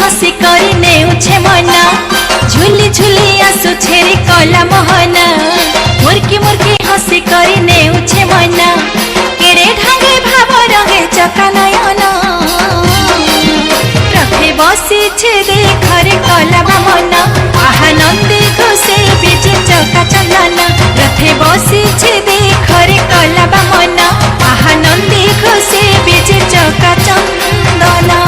हसी करी नेउछे मना झुली झुली आसु छेरी कला मोहना मुर्की मुर्की हसी करी नेउछे मना केड़े ढांगे भाव रहे चका नयना रथे बसी छे देखरे कला मना आहा नंदी घुसे बीजे चका चंदना रथे बसी छे देखरे कला मना आहा नंदी घुसे बीजे चका चंदना।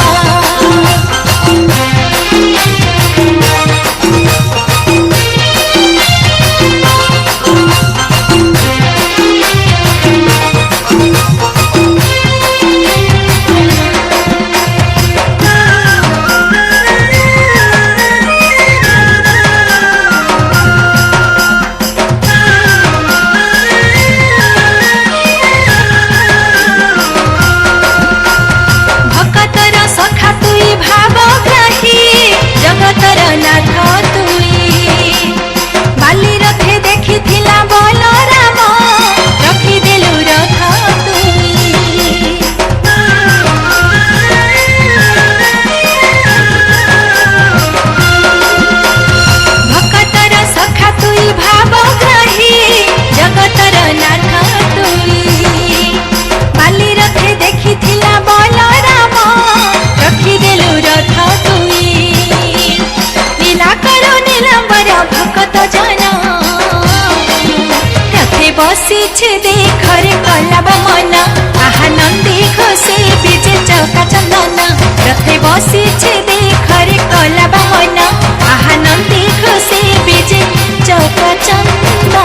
बसी छे देखरे कला मना आहा नंदी घोषे बीजे चौका चंदना रथे बसी छे देखरे कला मना आहा नंदी घोषे बीजे चौका चंदना।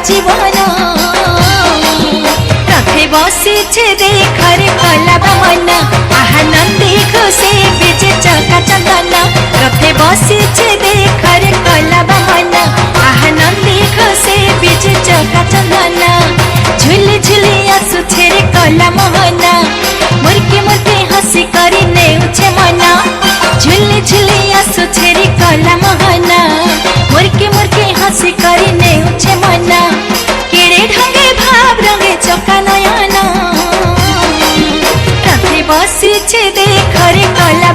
जीवन रथे बसी छे देखरे कला मना आहा नंदी घोषे बीजे चौका चंदना रथे बसी छे देखरे कला मना आहा नंदी घोषे बीजे चौका चंदना झुली झुली आसु छेरी कला मोहना मुर्की मुर्की हसी करी नेउछे मना झुली झुली आसु छेरी कला मोहना मुर्की मुर्की हसी करी नेउछे मना केड़े ढंगे भाव रंगे चका नयना रथे बसी छे देखरे कला